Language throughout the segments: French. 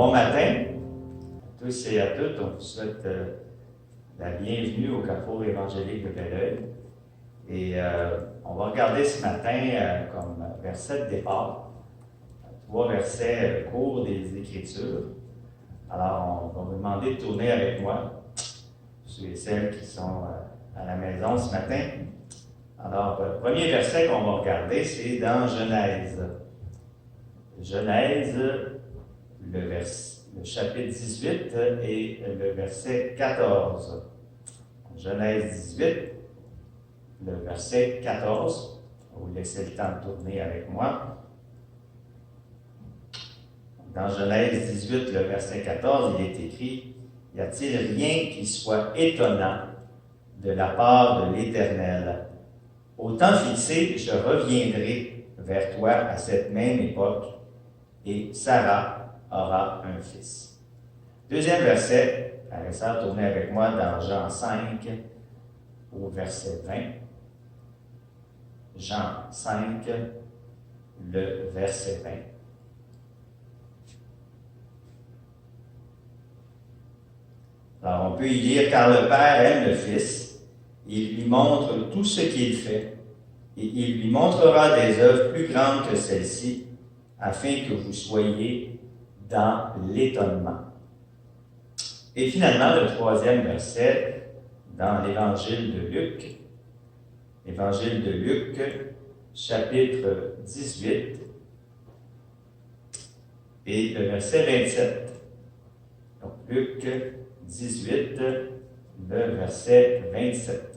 Bon matin à tous et à toutes. On vous souhaite la bienvenue au Carrefour évangélique de Belleuil. Et on va regarder ce matin comme verset de départ, 3 versets courts des Écritures. Alors, on va vous demander de tourner avec moi, ceux et celles qui sont à la maison ce matin. Alors, le premier verset qu'on va regarder, c'est dans Genèse. Genèse, le chapitre 18 et le verset 14. Genèse 18, le verset 14. On va vous laisser le temps de tourner avec moi. Dans Genèse 18, le verset 14, il est écrit « Y a-t-il rien qui soit étonnant de la part de l'Éternel? Au temps fixé, je reviendrai vers toi à cette même époque, et Sarah aura un fils. » Deuxième verset, frères et sœurs, tournez avec moi dans Jean 5, au verset 20. Jean 5, le verset 20. Alors, on peut y lire « Car le Père aime le Fils, il lui montre tout ce qu'il fait, et il lui montrera des œuvres plus grandes que celles-ci, afin que vous soyez dans l'étonnement. » Et finalement, le troisième verset, dans l'Évangile de Luc, Évangile de Luc, chapitre 18, et le verset 27. Donc, Luc 18, le verset 27.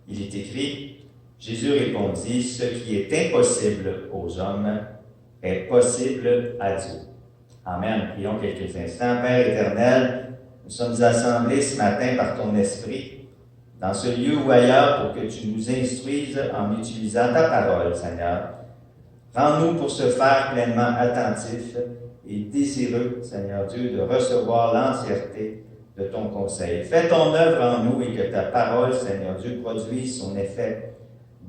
Il est écrit, Jésus répondit, « Ce qui est impossible aux hommes est possible à Dieu. » Amen. Prions quelques instants. Père éternel, nous sommes assemblés ce matin par ton esprit, dans ce lieu ou ailleurs, pour que tu nous instruises en utilisant ta parole, Seigneur. Rends-nous pour se faire pleinement attentifs et désireux, Seigneur Dieu, de recevoir l'entièreté de ton conseil. Fais ton œuvre en nous et que ta parole, Seigneur Dieu, produise son effet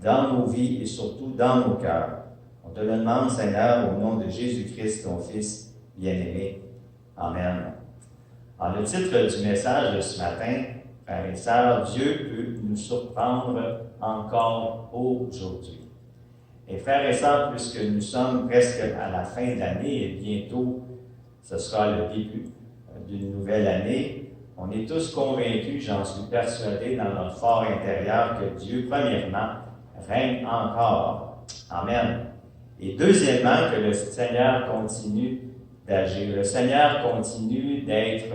dans nos vies et surtout dans nos cœurs. On te le demande, Seigneur, au nom de Jésus-Christ, ton Fils bien-aimé. Amen. Alors, le titre du message de ce matin, frères et sœurs, Dieu peut nous surprendre encore aujourd'hui. Et frères et sœurs, puisque nous sommes presque à la fin de l'année et bientôt ce sera le début d'une nouvelle année, on est tous convaincus, j'en suis persuadé dans notre fort intérieur, que Dieu, premièrement, règne encore. Amen. Et deuxièmement, que le Seigneur continue d'agir. Le Seigneur continue d'être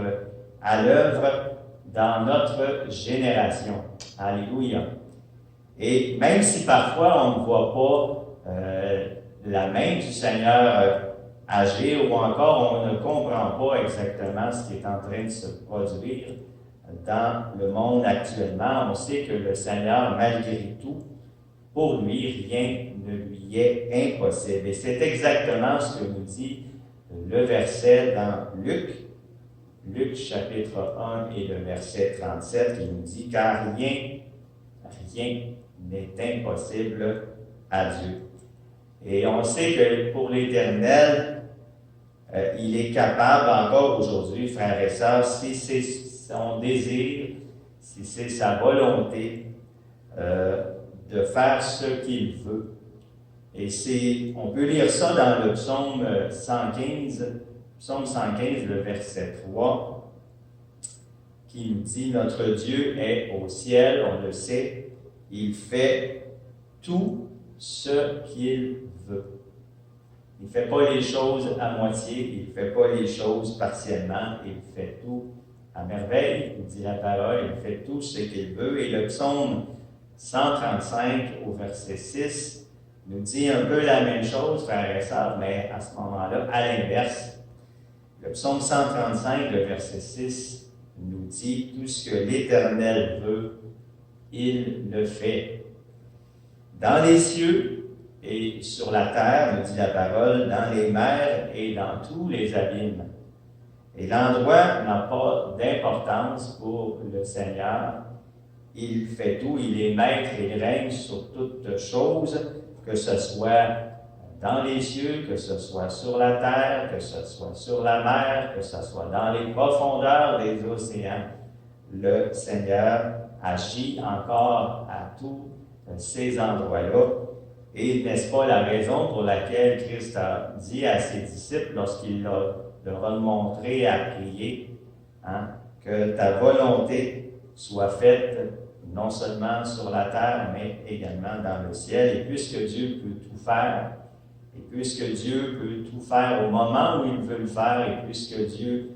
à l'œuvre dans notre génération. Alléluia. Et même si parfois on ne voit pas la main du Seigneur agir, ou encore on ne comprend pas exactement ce qui est en train de se produire dans le monde actuellement, on sait que le Seigneur, malgré tout, pour lui, rien ne lui est impossible. Et c'est exactement ce que nous dit le verset dans Luc chapitre 1 et le verset 37, qui nous dit « Car rien n'est impossible à Dieu. » Et on sait que pour l'Éternel, il est capable encore aujourd'hui, frères et sœurs, si c'est son désir, si c'est sa volonté, de faire ce qu'il veut. Et on peut lire ça dans le psaume 115, le verset 3, qui nous dit « Notre Dieu est au ciel, on le sait, il fait tout ce qu'il veut. » Il ne fait pas les choses à moitié, il ne fait pas les choses partiellement, il fait tout à merveille, il dit la parole, il fait tout ce qu'il veut. Et le psaume 135 au verset 6 nous dit un peu la même chose, frères et sœurs, mais à ce moment-là, à l'inverse. Le psaume 135, le verset 6, nous dit « Tout ce que l'Éternel veut, il le fait. Dans les cieux et sur la terre, nous dit la parole, dans les mers et dans tous les abîmes. » Et l'endroit n'a pas d'importance pour le Seigneur. Il fait tout, il est maître, il règne sur toutes choses, que ce soit dans les cieux, que ce soit sur la terre, que ce soit sur la mer, que ce soit dans les profondeurs des océans, le Seigneur agit encore à tous ces endroits-là. Et n'est-ce pas la raison pour laquelle Christ a dit à ses disciples, lorsqu'il leur a montré à prier, hein, que ta volonté soit faite non seulement sur la terre, mais également dans le ciel. Et puisque Dieu peut tout faire, et puisque Dieu peut tout faire au moment où il veut le faire, et puisque Dieu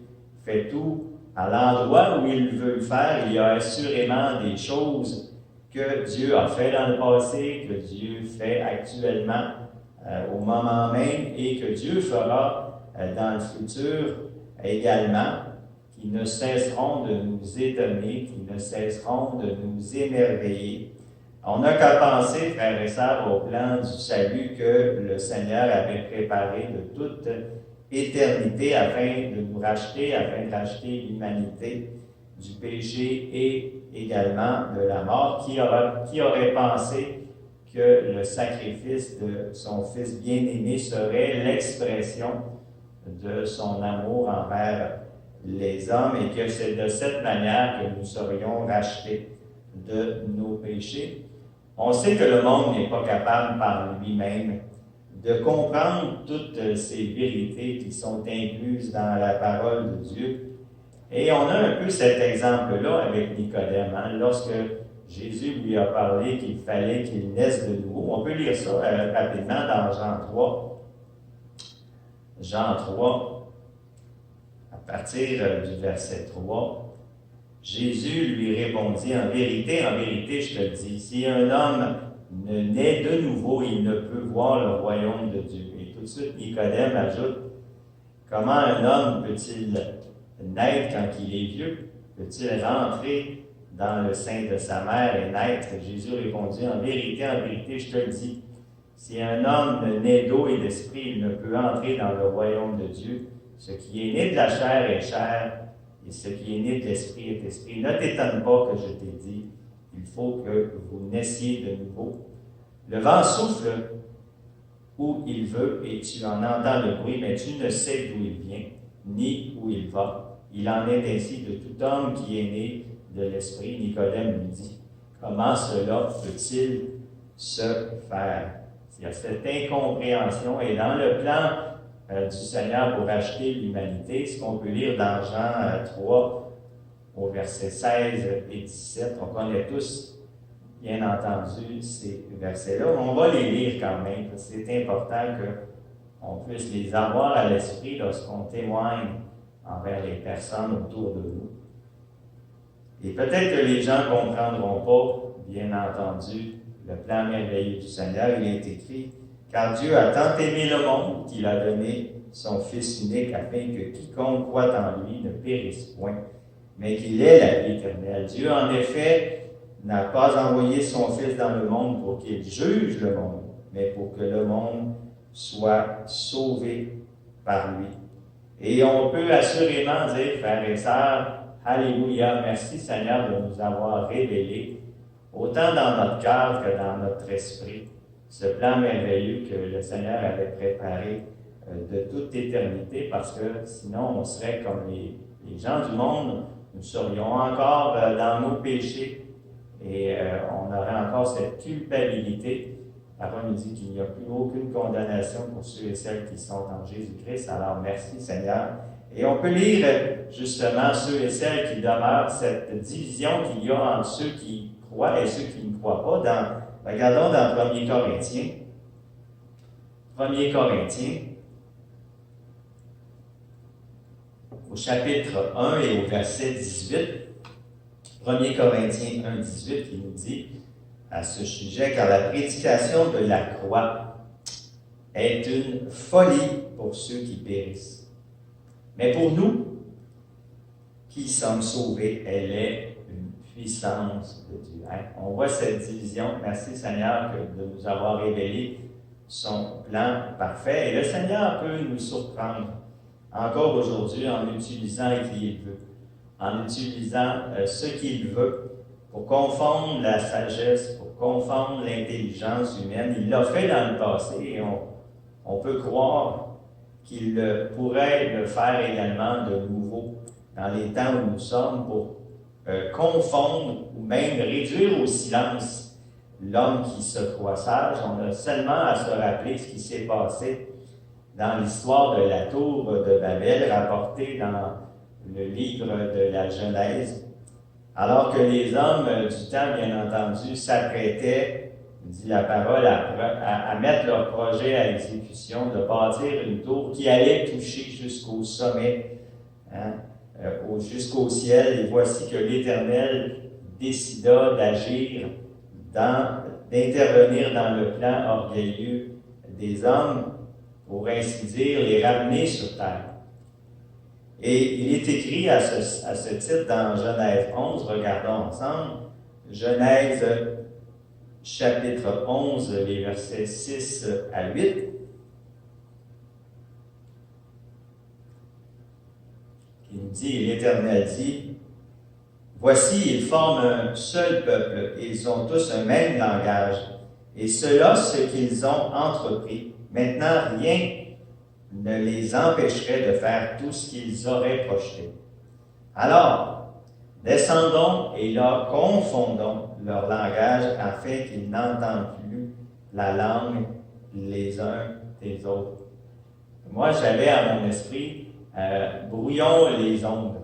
fait tout à l'endroit où il veut le faire, il y a assurément des choses que Dieu a fait dans le passé, que Dieu fait actuellement au moment même, et que Dieu fera dans le futur également, qui ne cesseront de nous étonner, qui ne cesseront de nous émerveiller. On n'a qu'à penser, frères et sœurs, au plan du salut que le Seigneur avait préparé de toute éternité afin de nous racheter, afin de racheter l'humanité du péché et également de la mort. Qui aurait pensé que le sacrifice de son Fils bien-aimé serait l'expression de son amour envers les hommes et que c'est de cette manière que nous serions rachetés de nos péchés. On sait que le monde n'est pas capable par lui-même de comprendre toutes ces vérités qui sont incluses dans la parole de Dieu. Et on a un peu cet exemple-là avec Nicodème. Hein? Lorsque Jésus lui a parlé qu'il fallait qu'il naisse de nouveau, on peut lire ça rapidement dans Jean 3. Jean 3. À partir du verset 3, Jésus lui répondit, en vérité, je te le dis, si un homme ne naît de nouveau, il ne peut voir le royaume de Dieu. Et tout de suite, Nicodème ajoute, comment un homme peut-il naître quand il est vieux? Peut-il rentrer dans le sein de sa mère et naître? Jésus répondit, en vérité, je te le dis, si un homme ne naît d'eau et d'esprit, il ne peut entrer dans le royaume de Dieu. Ce qui est né de la chair est chair, et ce qui est né de l'esprit est esprit. Ne t'étonne pas que je t'ai dit, il faut que vous naissiez de nouveau. Le vent souffle où il veut, et tu en entends le bruit, mais tu ne sais d'où il vient, ni où il va. Il en est ainsi de tout homme qui est né de l'esprit. Nicodème lui dit, comment cela peut-il se faire? Il y a cette incompréhension, et dans le plan du Seigneur pour racheter l'humanité, ce qu'on peut lire dans Jean 3, au verset 16 et 17. On connaît tous, bien entendu, ces versets-là. On va les lire quand même, parce que c'est important qu'on puisse les avoir à l'esprit lorsqu'on témoigne envers les personnes autour de nous. Et peut-être que les gens ne comprendront pas, bien entendu, le plan merveilleux du Seigneur. Il est écrit, car Dieu a tant aimé le monde qu'il a donné son Fils unique afin que quiconque croit en lui ne périsse point, mais qu'il ait la vie éternelle. Dieu, en effet, n'a pas envoyé son Fils dans le monde pour qu'il juge le monde, mais pour que le monde soit sauvé par lui. Et on peut assurément dire, frères et sœurs, alléluia, merci Seigneur de nous avoir révélé, autant dans notre cœur que dans notre esprit, ce plan merveilleux que le Seigneur avait préparé de toute éternité, parce que sinon on serait comme les gens du monde, nous serions encore dans nos péchés et on aurait encore cette culpabilité. La parole nous dit qu'il n'y a plus aucune condamnation pour ceux et celles qui sont en Jésus-Christ. Alors merci Seigneur. Et on peut lire justement ceux et celles qui demeurent, cette division qu'il y a entre ceux qui croient et ceux qui ne croient pas. Regardons dans 1 Corinthiens. 1 Corinthiens, au chapitre 1 et au verset 18. 1 Corinthiens 1, 18, qui nous dit à ce sujet, car la prédication de la croix est une folie pour ceux qui périssent. Mais pour nous, qui sommes sauvés, elle est une puissance de Dieu. Hein? On voit cette division. Merci Seigneur de nous avoir révélé son plan parfait. Et le Seigneur peut nous surprendre encore aujourd'hui en utilisant qui il veut, en utilisant ce qu'il veut pour confondre la sagesse, pour confondre l'intelligence humaine. Il l'a fait dans le passé et on peut croire qu'il pourrait le faire également de nouveau dans les temps où nous sommes pour confondre ou même réduire au silence l'homme qui se croit sage. On a seulement à se rappeler ce qui s'est passé dans l'histoire de la tour de Babel, rapportée dans le livre de la Genèse. Alors que les hommes du temps, bien entendu, s'apprêtaient, dit la parole, à mettre leur projet à exécution, de bâtir une tour qui allait toucher jusqu'au sommet, jusqu'au ciel. Et voici que l'Éternel décida d'agir, d'intervenir dans le plan orgueilleux des hommes, pour ainsi dire, les ramener sur terre. Et il est écrit à ce titre dans Genèse 11, regardons ensemble, Genèse chapitre 11, les versets 6 à 8. Il nous dit, l'Éternel dit, « Voici, ils forment un seul peuple, et ils ont tous un même langage, et cela, ce qu'ils ont entrepris. Maintenant, rien ne les empêcherait de faire tout ce qu'ils auraient projeté. Alors, descendons et là, confondons leur langage afin qu'ils n'entendent plus la langue les uns des autres. » Moi, j'avais à mon esprit, brouillons les ondes.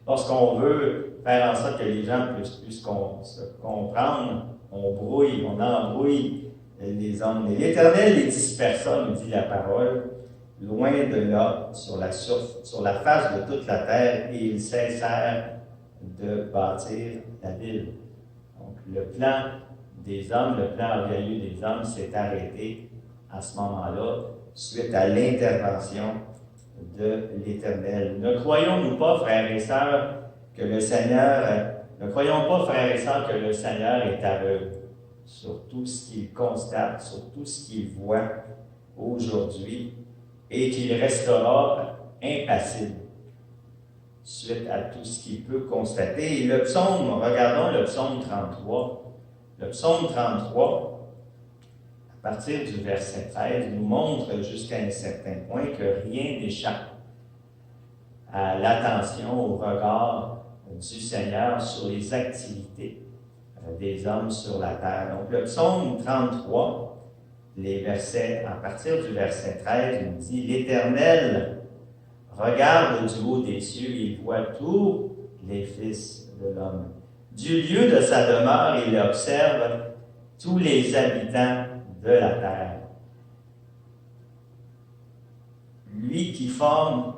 Lorsqu'on veut faire en sorte que les gens puissent se comprendre, on brouille, on embrouille les ondes. Et l'Éternel les dispersa, nous dit la parole, loin de là, sur la face de toute la terre, et ils cessèrent de bâtir la ville. Donc, le plan des hommes, le plan orgueilleux des hommes s'est arrêté à ce moment-là, suite à l'intervention de l'Éternel. Ne croyons-nous pas, frères et sœurs, que le Seigneur, que le Seigneur est aveugle sur tout ce qu'il constate, sur tout ce qu'il voit aujourd'hui, et qu'il restera impassible suite à tout ce qu'il peut constater. Et le psaume, regardons le psaume 33. Le psaume 33, à partir du verset 13, nous montre jusqu'à un certain point que rien n'échappe à l'attention, au regard du Seigneur sur les activités des hommes sur la terre. Donc le psaume 33, à partir du verset 13, il dit « L'Éternel regarde du haut des cieux, il voit tous les fils de l'homme. Du lieu de sa demeure, il observe tous les habitants de la terre. Lui qui forme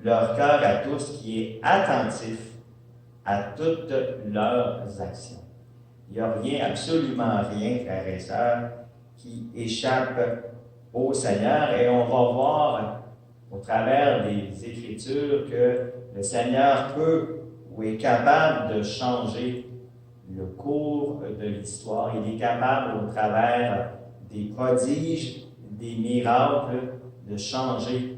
leur cœur à tous, qui est attentif à toutes leurs actions. » Il n'y a rien, absolument rien, frères et sœurs, qui échappe au Seigneur. Et on va voir au travers des Écritures que le Seigneur peut ou est capable de changer le cours de l'histoire. Il est capable, au travers des prodiges, des miracles, de changer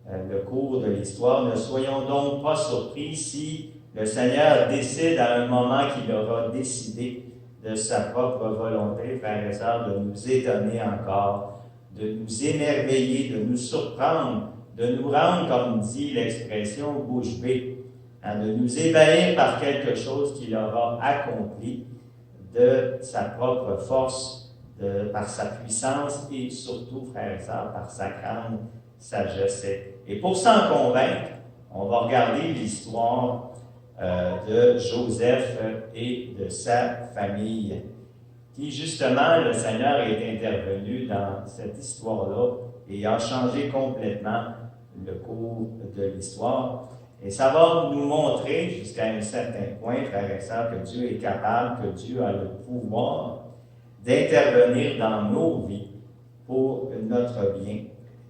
le cours de l'histoire. Ne soyons donc pas surpris si le Seigneur décide à un moment qu'il aura décidé de sa propre volonté, frères et sœurs, de nous étonner encore, de nous émerveiller, de nous surprendre, de nous rendre, comme dit l'expression, bouche bée, de nous ébahir par quelque chose qu'il aura accompli de sa propre force, par sa puissance et surtout, frères et sœurs, par sa grande sagesse. Et pour s'en convaincre, on va regarder l'histoire de Joseph et de sa famille, qui justement, le Seigneur est intervenu dans cette histoire-là et a changé complètement le cours de l'histoire. Et ça va nous montrer jusqu'à un certain point, frères et sœurs, que Dieu est capable, que Dieu a le pouvoir d'intervenir dans nos vies pour notre bien.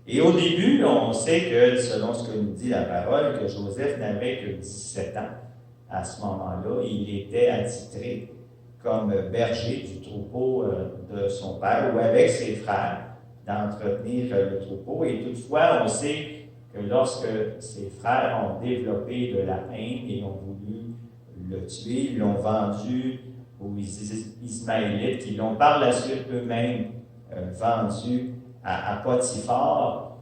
Et au début, on sait que, selon ce que nous dit la parole, que Joseph n'avait que 17 ans. À ce moment-là, il était attitré comme berger du troupeau de son père ou avec ses frères d'entretenir le troupeau. Et toutefois, on sait que lorsque ses frères ont développé de la haine et ont voulu le tuer, ils l'ont vendu aux Ismaélites, qui l'ont par la suite eux-mêmes vendu à Potiphar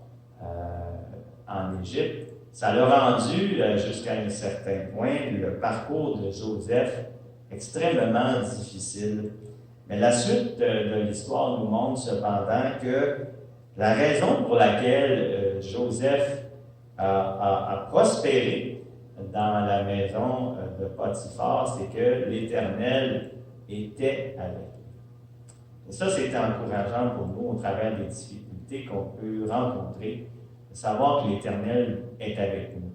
en Égypte, ça l'a rendu, jusqu'à un certain point, le parcours de Joseph extrêmement difficile. Mais la suite de l'histoire nous montre cependant que la raison pour laquelle Joseph a prospéré dans la maison de Potiphar, c'est que l'Éternel était avec lui. Et ça, c'est encourageant pour nous au travers des difficultés qu'on peut rencontrer, de savoir que l'Éternel est avec nous.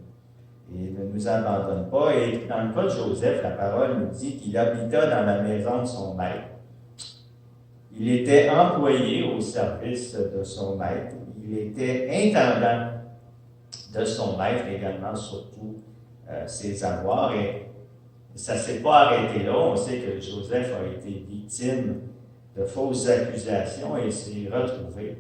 Et ne nous abandonne pas. Et dans le cas de Joseph, la parole nous dit qu'il habita dans la maison de son maître. Il était employé au service de son maître. Il était intendant de son maître également, surtout ses avoirs. Et ça ne s'est pas arrêté là. On sait que Joseph a été victime de fausses accusations et s'est retrouvé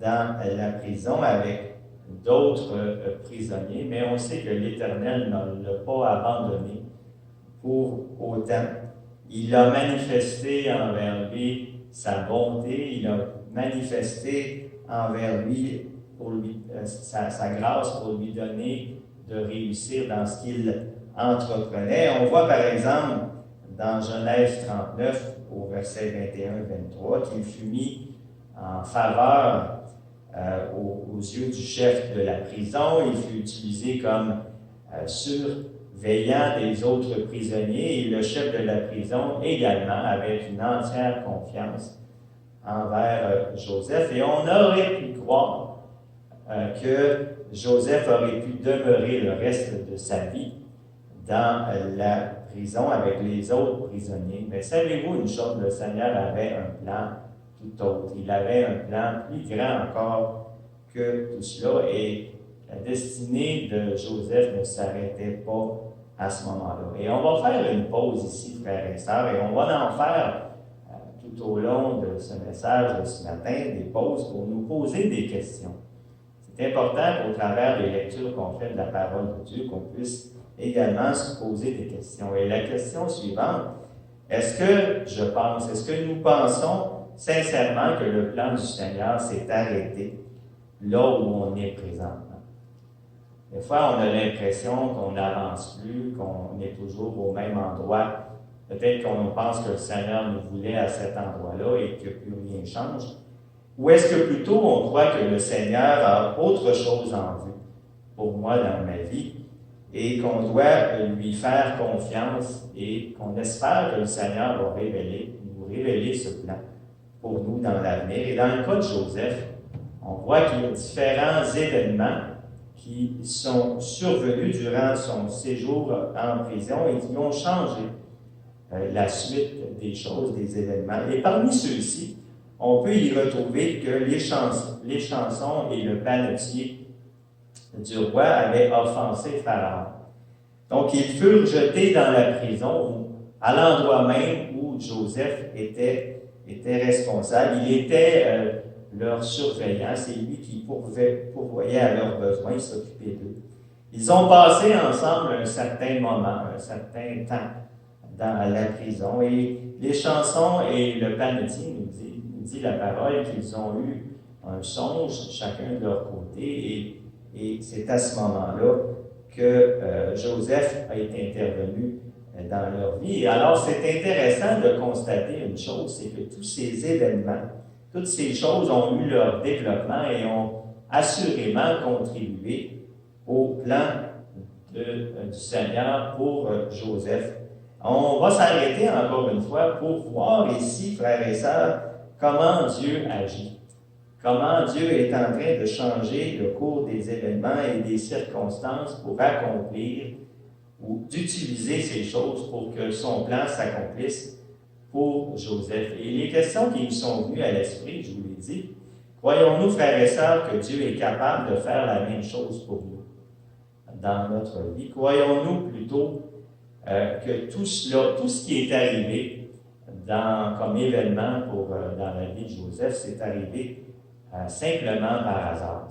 dans la prison avec d'autres prisonniers. Mais on sait que l'Éternel ne l'a pas abandonné pour autant. Il a manifesté envers lui sa bonté, il a manifesté envers lui, sa grâce pour lui donner de réussir dans ce qu'il entreprenait. On voit par exemple dans Genèse 39, au verset 21-23, qu'il fut mis en faveur aux yeux du chef de la prison. Il fut utilisé comme surveillant des autres prisonniers, et le chef de la prison également avait une entière confiance envers Joseph. Et on aurait pu croire que Joseph aurait pu demeurer le reste de sa vie dans la prison avec les autres prisonniers. Mais savez-vous une chose, le Seigneur avait un plan tout autre. Il avait un plan plus grand encore que tout cela, et la destinée de Joseph ne s'arrêtait pas à ce moment-là. Et on va faire une pause ici, frères et sœurs, et on va en faire tout au long de ce message de ce matin, des pauses pour nous poser des questions. C'est important qu'au travers des lectures qu'on fait de la parole de Dieu, qu'on puisse également se poser des questions. Et la question suivante, est-ce que nous pensons sincèrement que le plan du Seigneur s'est arrêté là où on est présentement? Des fois, on a l'impression qu'on n'avance plus, qu'on est toujours au même endroit. Peut-être qu'on pense que le Seigneur nous voulait à cet endroit-là et que plus rien change. Ou est-ce que plutôt on croit que le Seigneur a autre chose en vue pour moi dans ma vie et qu'on doit lui faire confiance et qu'on espère que le Seigneur va nous révéler ce plan pour nous dans l'avenir? Et dans le cas de Joseph, on voit qu'il y a différents événements qui sont survenus durant son séjour en prison et qui ont changé la suite des choses, des événements. Et parmi ceux-ci, on peut y retrouver que les chansons et le panetier du roi avaient offensé Pharaon. Donc, ils furent jetés dans la prison, à l'endroit même où Joseph était responsable. Il était leur surveillant, c'est lui qui pourvoyait à leurs besoins, il s'occupait d'eux. Ils ont passé ensemble un certain moment, un certain temps dans la prison, et les chansons et le panetier nous dit la parole qu'ils ont eu un songe chacun de leur côté, et c'est à ce moment-là que Joseph a été intervenu dans leur vie. Et alors, c'est intéressant de constater une chose, c'est que tous ces événements, toutes ces choses ont eu leur développement et ont assurément contribué au plan du Seigneur pour Joseph. On va s'arrêter encore une fois pour voir ici, frères et sœurs, comment Dieu agit. Comment Dieu est en train de changer le cours des événements et des circonstances pour accomplir ou d'utiliser ces choses pour que son plan s'accomplisse pour Joseph. Et les questions qui me sont venues à l'esprit, je vous l'ai dit, croyons-nous, frères et sœurs, que Dieu est capable de faire la même chose pour nous dans notre vie? Croyons-nous plutôt que tout ce qui est arrivé comme événement dans la vie de Joseph, c'est arrivé simplement par hasard.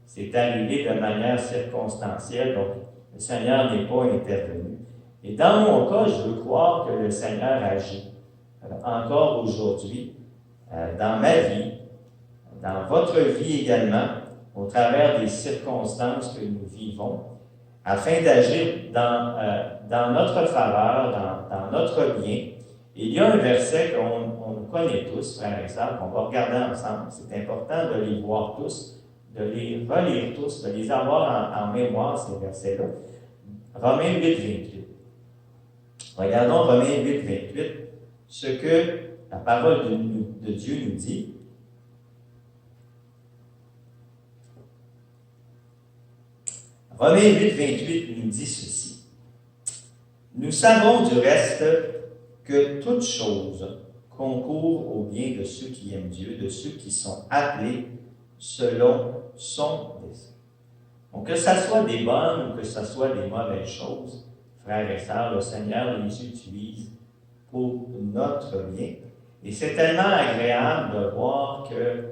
C'est arrivé de manière circonstancielle, donc le Seigneur n'est pas intervenu. Et dans mon cas, je veux croire que le Seigneur agit encore aujourd'hui dans ma vie, dans votre vie également, au travers des circonstances que nous vivons, afin d'agir dans notre faveur, dans notre bien. Et il y a un verset qu'on connaît tous, frères et sœurs, qu'on va regarder ensemble. C'est important de les voir tous, de les relire tous, de les avoir en mémoire, ces versets-là. Romains 8, 28. Regardons Romains 8, 28, ce que la parole de Dieu nous dit. Romains 8, 28 nous dit ceci. Nous savons du reste que toute chose concourt au bien de ceux qui aiment Dieu, de ceux qui sont appelés selon son dessein. Donc, que ce soit des bonnes ou que ce soit des mauvaises choses, frères et sœurs, le Seigneur les utilise pour notre bien. Et c'est tellement agréable de voir que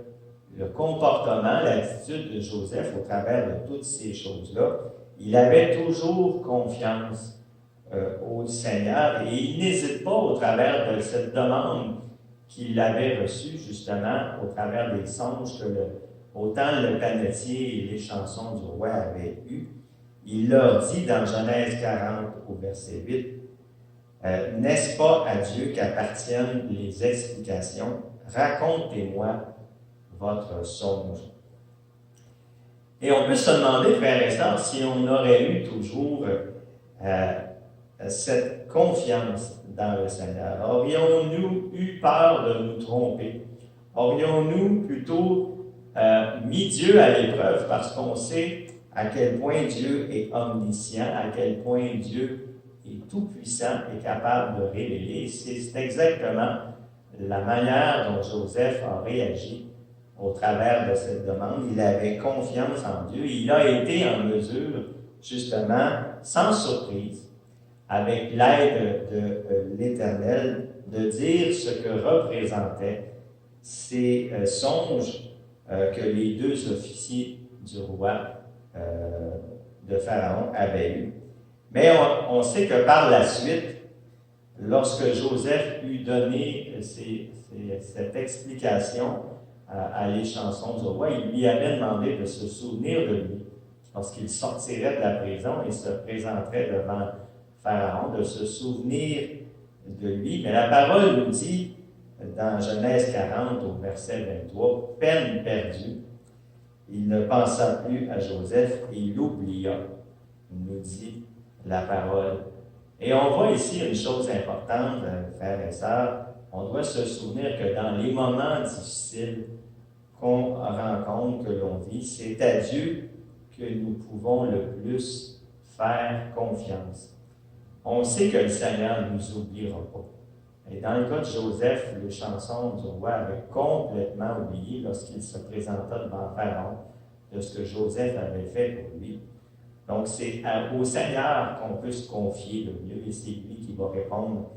le comportement, l'attitude de Joseph au travers de toutes ces choses-là, il avait toujours confiance au Seigneur et il n'hésite pas au travers de cette demande qu'il avait reçue justement au travers des songes que autant le panetier et les chansons du roi avaient eu. Il leur dit dans Genèse 40 au verset 8, n'est-ce pas à Dieu qu'appartiennent les explications? Racontez-moi votre songe. Et on peut se demander, frères et sœurs, si on aurait eu toujours cette confiance dans le Seigneur. Aurions-nous eu peur de nous tromper? Aurions-nous plutôt mis Dieu à l'épreuve parce qu'on sait à quel point Dieu est omniscient, à quel point Dieu est tout-puissant et capable de révéler? C'est exactement la manière dont Joseph a réagi au travers de cette demande. Il avait confiance en Dieu. Il a été en mesure, justement, sans surprise, avec l'aide de l'Éternel, de dire ce que représentaient ces songes que les deux officiers du roi de Pharaon avaient eus. Mais on sait que par la suite, lorsque Joseph eut donné cette explication à les chansons du roi, il lui avait demandé de se souvenir de lui lorsqu'il sortirait de la prison et se présenterait devant Pharaon, de se souvenir de lui. Mais la parole nous dit, dans Genèse 40, au verset 23, « Peine perdue, il ne pensa plus à Joseph et il l'oublia », nous dit la parole. Et on voit ici une chose importante, frères et sœurs, on doit se souvenir que dans les moments difficiles qu'on rencontre, que l'on vit, c'est à Dieu que nous pouvons le plus faire confiance. On sait que le Seigneur ne nous oubliera pas. Et dans le cas de Joseph, les chansons du roi avaient complètement oublié lorsqu'il se présenta devant Pharaon de ce que Joseph avait fait pour lui. Donc c'est au Seigneur qu'on peut se confier le mieux et c'est lui qui va répondre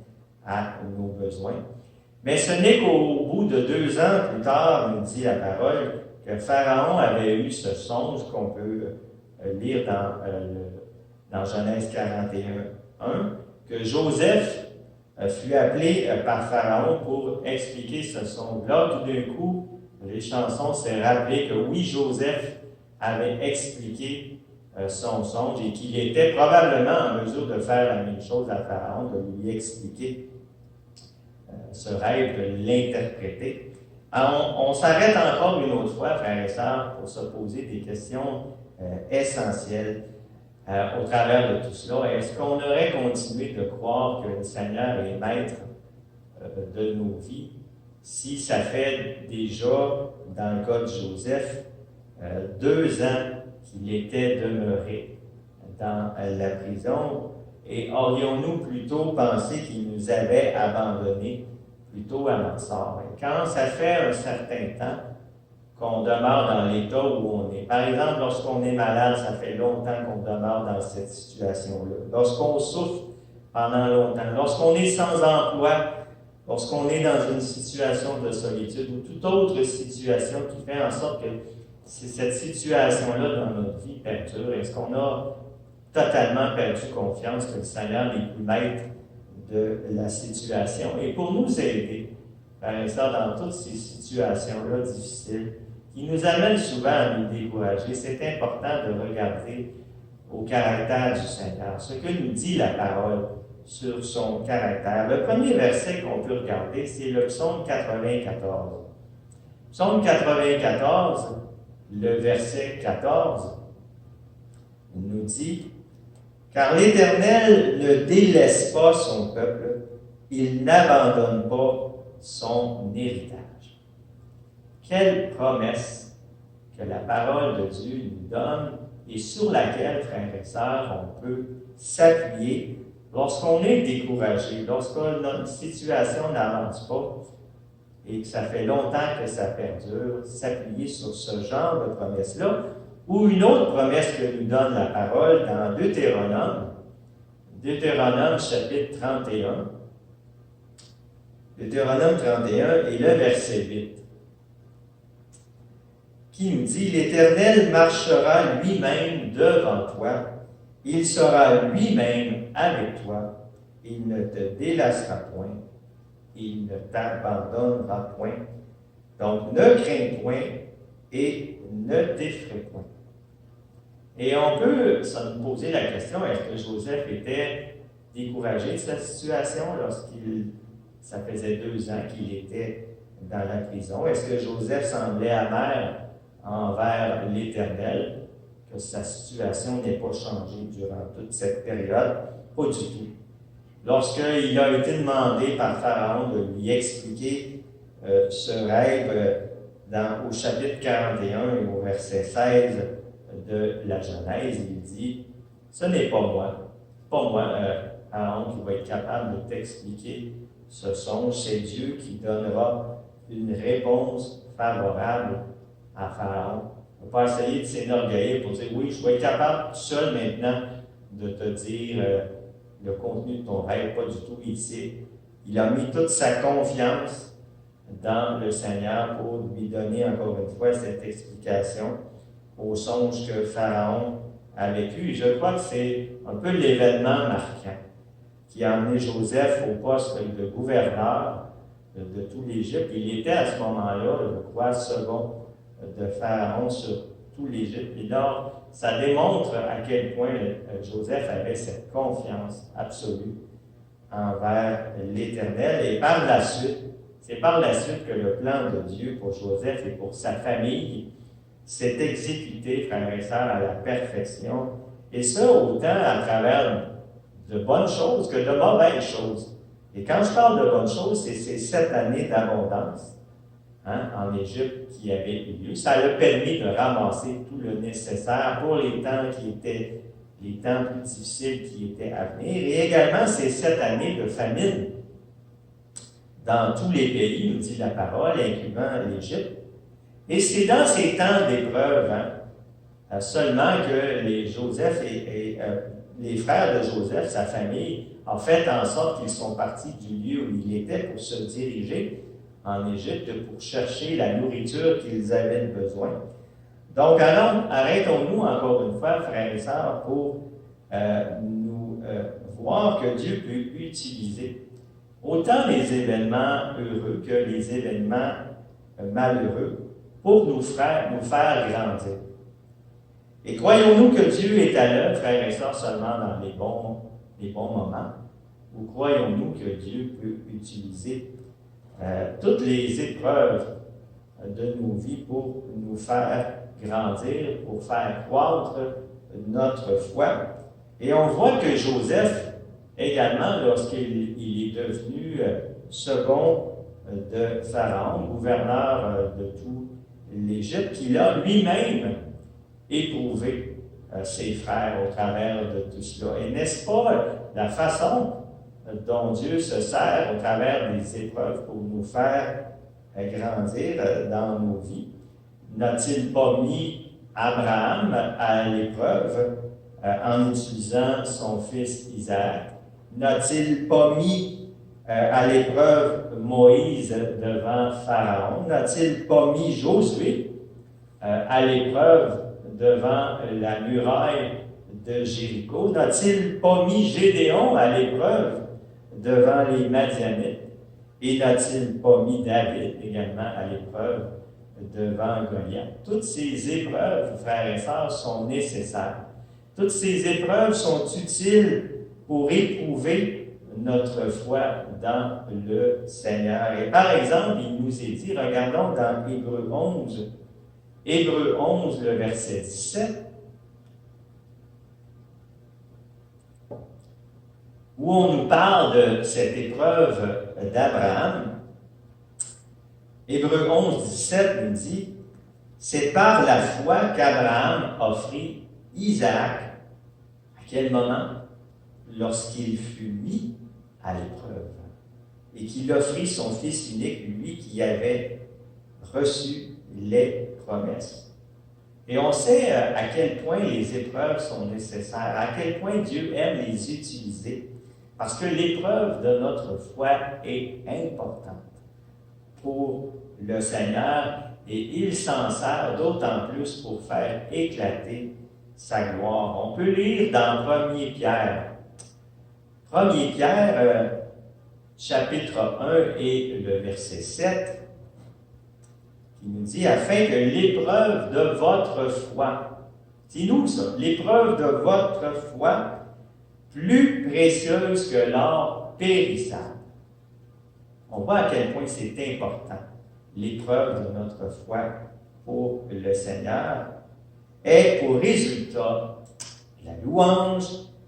à nos besoins. Mais ce n'est qu'au bout de 2 ans plus tard, nous dit la parole, que Pharaon avait eu ce songe qu'on peut lire dans Genèse 41, que Joseph fut appelé par Pharaon pour expliquer ce songe-là. Tout d'un coup, les chansons s'est rappelé que oui, Joseph avait expliqué son songe et qu'il était probablement en mesure de faire la même chose à Pharaon, de lui expliquer ce rêve, de l'interpréter. Alors, on s'arrête encore une autre fois, frères et sœurs, pour se poser des questions essentielles au travers de tout cela. Est-ce qu'on aurait continué de croire que le Seigneur est maître de nos vies si ça fait déjà, dans le cas de Joseph, 2 ans qu'il était demeuré dans la prison? Et aurions-nous plutôt pensé qu'il nous avait abandonnés plutôt à notre sort? Et quand ça fait un certain temps qu'on demeure dans l'état où on est, par exemple, lorsqu'on est malade, ça fait longtemps qu'on demeure dans cette situation-là. Lorsqu'on souffre pendant longtemps, lorsqu'on est sans emploi, lorsqu'on est dans une situation de solitude ou toute autre situation qui fait en sorte que cette situation-là dans notre vie perdure, est-ce qu'on a totalement perdu confiance que le Seigneur n'est plus maître de la situation? Et pour nous aider, par exemple, dans toutes ces situations-là difficiles, qui nous amène souvent à nous décourager. C'est important de regarder au caractère du Seigneur, ce que nous dit la parole sur son caractère. Le premier verset qu'on peut regarder, c'est le psaume 94. Psaume 94, le verset 14, nous dit « Car l'Éternel ne délaisse pas son peuple, il n'abandonne pas son héritage. » Quelle promesse que la parole de Dieu nous donne et sur laquelle, frères et sœurs, on peut s'appuyer lorsqu'on est découragé, lorsque notre situation n'avance pas et que ça fait longtemps que ça perdure, s'appuyer sur ce genre de promesse-là, ou une autre promesse que nous donne la parole dans Deutéronome chapitre 31. Deutéronome 31 et le verset 8, qui nous dit « L'Éternel marchera lui-même devant toi, il sera lui-même avec toi, il ne te délaissera point, il ne t'abandonnera point. Donc ne crains point et ne t'effraie point. » Et on peut se poser la question, est-ce que Joseph était découragé de sa situation ça faisait 2 ans qu'il était dans la prison? Est-ce que Joseph semblait amer envers l'Éternel, que sa situation n'ait pas changé durant toute cette période? Pas du tout. Lorsqu'il a été demandé par Pharaon de lui expliquer ce rêve au chapitre 41 et au verset 16 de la Genèse, il dit « Ce n'est pas moi, Pharaon, qui va être capable de t'expliquer ce songe, c'est Dieu qui donnera une réponse favorable à Pharaon. » On ne va pas essayer de s'énorgueillir pour dire « Oui, je vais être capable seul maintenant de te dire le contenu de ton rêve. » Pas du tout. Il a mis toute sa confiance dans le Seigneur pour lui donner encore une fois cette explication au songe que Pharaon a vécu. Et je crois que c'est un peu l'événement marquant qui a amené Joseph au poste de gouverneur de tout l'Égypte. Il était à ce moment-là, je crois, second de Pharaon sur tout l'Égypte. Et donc, ça démontre à quel point Joseph avait cette confiance absolue envers l'Éternel. Et par la suite, c'est par la suite que le plan de Dieu pour Joseph et pour sa famille s'est exécuté, frères et sœurs, à la perfection. Et ça, autant à travers de bonnes choses que de mauvaises choses. Et quand je parle de bonnes choses, c'est ces 7 années d'abondance en Égypte qui avaient eu lieu. Ça a permis de ramasser tout le nécessaire pour les temps plus difficiles qui étaient à venir. Et également ces 7 années de famine dans tous les pays, nous dit la parole, incluant l'Égypte. Et c'est dans ces temps d'épreuve seulement que Joseph et les frères de Joseph, sa famille, ont fait en sorte qu'ils sont partis du lieu où il était pour se diriger en Égypte pour chercher la nourriture qu'ils avaient besoin. Donc, arrêtons-nous encore une fois, frères et sœurs, pour nous voir que Dieu peut utiliser autant les événements heureux que les événements malheureux pour nous faire grandir. Et croyons-nous que Dieu est à l'œuvre, frères et sœurs, seulement dans les bons moments? Ou croyons-nous que Dieu peut utiliser toutes les épreuves de nos vies pour nous faire grandir, pour faire croître notre foi? Et on voit que Joseph, également, lorsqu'il est devenu second de Pharaon, gouverneur de tout l'Égypte, qu'il a lui-même éprouvé ses frères au travers de tout cela. Et n'est-ce pas la façon dont Dieu se sert au travers des épreuves pour nous faire grandir dans nos vies? N'a-t-il pas mis Abraham à l'épreuve en utilisant son fils Isaac? N'a-t-il pas mis à l'épreuve Moïse devant Pharaon? N'a-t-il pas mis Josué à l'épreuve devant la muraille de Jéricho? N'a-t-il pas mis Gédéon à l'épreuve devant les Madianites? Et n'a-t-il pas mis David également à l'épreuve devant Goliath. Toutes ces épreuves, frères et sœurs, sont nécessaires. Toutes ces épreuves sont utiles pour éprouver notre foi dans le Seigneur. Et par exemple, il nous est dit, regardons dans Hébreux 11, le verset 17, où on nous parle de cette épreuve d'Abraham. Hébreux 11, 17 nous dit, « C'est par la foi qu'Abraham offrit Isaac. » À quel moment? Lorsqu'il fut mis à l'épreuve et qu'il offrit son fils unique, lui qui avait reçu les promesses. Et on sait à quel point les épreuves sont nécessaires, à quel point Dieu aime les utiliser, parce que l'épreuve de notre foi est importante pour le Seigneur et il s'en sert d'autant plus pour faire éclater sa gloire. On peut lire dans 1 Pierre. 1 Pierre, chapitre 1 et le verset 7, qui nous dit « Afin que l'épreuve de votre foi », c'est nous ça, l'épreuve de votre foi, plus précieuse que l'or périssable. On voit à quel point c'est important, l'épreuve de notre foi pour le Seigneur, est pour résultat la louange,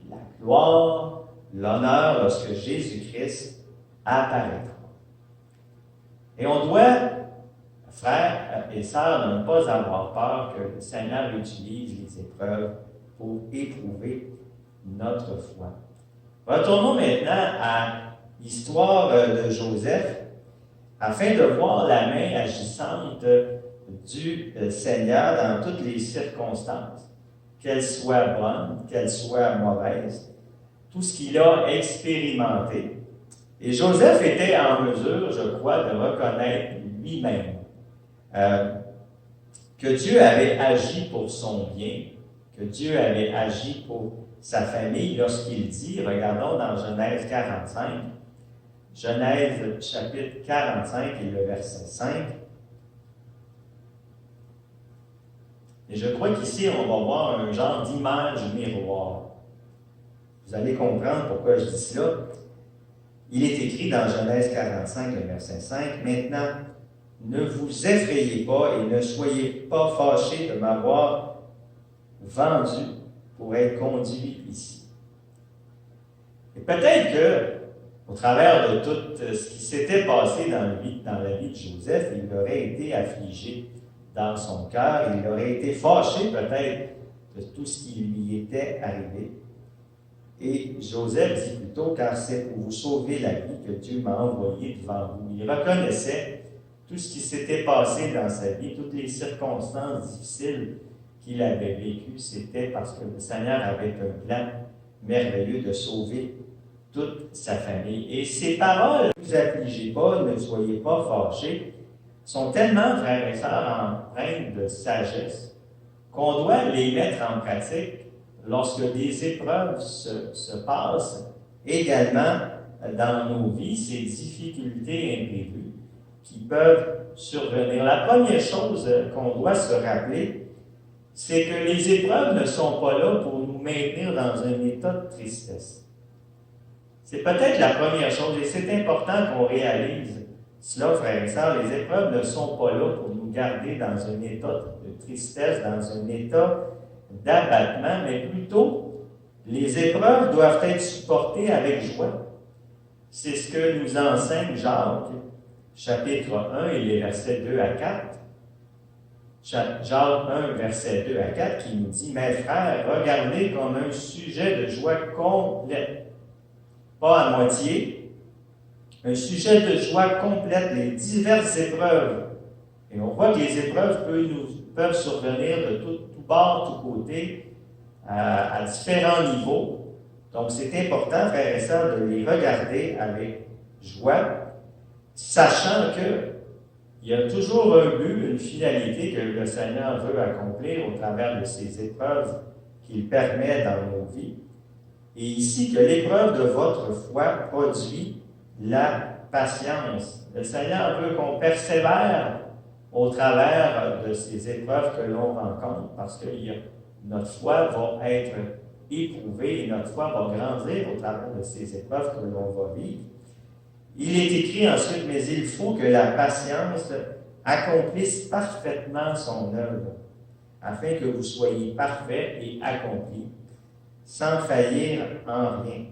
la gloire, l'honneur lorsque Jésus-Christ apparaîtra. Et on doit, frères et sœurs, ne pas avoir peur que le Seigneur utilise les épreuves pour éprouver notre foi. Retournons maintenant à l'histoire de Joseph, afin de voir la main agissante du Seigneur dans toutes les circonstances, qu'elles soient bonnes, qu'elles soient mauvaises, tout ce qu'il a expérimenté. Et Joseph était en mesure, je crois, de reconnaître lui-même que Dieu avait agi pour son bien, que Dieu avait agi pour sa famille lorsqu'il dit, regardons dans Genèse 45, Genèse chapitre 45 et le verset 5. Et je crois qu'ici, on va voir un genre d'image miroir. Vous allez comprendre pourquoi je dis cela. Il est écrit dans Genèse 45, le verset 5, « Maintenant, ne vous effrayez pas et ne soyez pas fâchés de m'avoir vendu pour être conduit ici. » Et peut-être que, au travers de tout ce qui s'était passé dans la vie de Joseph, il aurait été affligé dans son cœur, il aurait été fâché peut-être de tout ce qui lui était arrivé. Et Joseph dit plutôt, car c'est pour vous sauver la vie que Dieu m'a envoyé devant vous. Il reconnaissait tout ce qui s'était passé dans sa vie, toutes les circonstances difficiles qu'il avait vécues, c'était parce que le Seigneur avait un plan merveilleux de sauver toute sa famille. Et ces paroles, ne vous affligez pas, ne soyez pas fâchés, sont tellement, frères et sœurs, empreintes de sagesse qu'on doit les mettre en pratique lorsque des épreuves se passent également dans nos vies, ces difficultés imprévues qui peuvent survenir. La première chose qu'on doit se rappeler, c'est que les épreuves ne sont pas là pour nous maintenir dans un état de tristesse. C'est peut-être la première chose, et c'est important qu'on réalise cela, frères et sœurs. Les épreuves ne sont pas là pour nous garder dans un état de tristesse, dans un état d'abattement, mais plutôt, les épreuves doivent être supportées avec joie. C'est ce que nous enseigne Jacques, chapitre 1 et les versets 2 à 4. Jacques 1, verset 2 à 4, qui nous dit « Mes frères, regardez comme un sujet de joie complète, pas à moitié, un sujet de joie complète, les diverses épreuves. » Et on voit que les épreuves peuvent survenir de tout bord, tout côté, à différents niveaux. Donc, c'est important, frères et sœurs, de les regarder avec joie, sachant qu'il y a toujours un but, une finalité que le Seigneur veut accomplir au travers de ces épreuves qu'il permet dans nos vies. Et ici, que l'épreuve de votre foi produit la patience. Le Seigneur veut qu'on persévère au travers de ces épreuves que l'on rencontre, parce que notre foi va être éprouvée et notre foi va grandir au travers de ces épreuves que l'on va vivre. Il est écrit ensuite, mais il faut que la patience accomplisse parfaitement son œuvre, afin que vous soyez parfaits et accomplis, sans faillir en rien.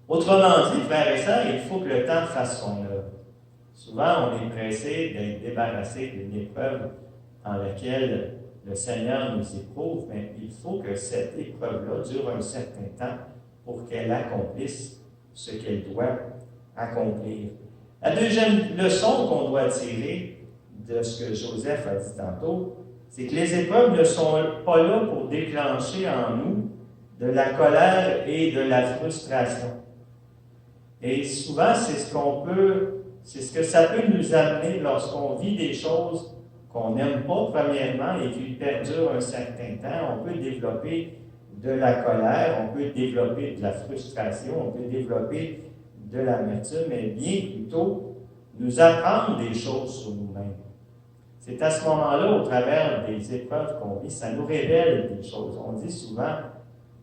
Autrement dit, frères et sœurs, il faut que le temps fasse son œuvre. Souvent, on est pressé d'être débarrassé d'une épreuve dans laquelle le Seigneur nous éprouve, mais il faut que cette épreuve-là dure un certain temps pour qu'elle accomplisse ce qu'elle doit accomplir. La deuxième leçon qu'on doit tirer de ce que Joseph a dit tantôt, c'est que les épreuves ne sont pas là pour déclencher en nous de la colère et de la frustration. Et souvent, c'est ce que ça peut nous amener lorsqu'on vit des choses qu'on n'aime pas premièrement et qui perdurent un certain temps. On peut développer de la colère, on peut développer de la frustration, on peut développer de l'amertume, mais bien plutôt nous apprendre des choses sur nous-mêmes. C'est à ce moment-là, au travers des épreuves qu'on vit, ça nous révèle des choses. On dit souvent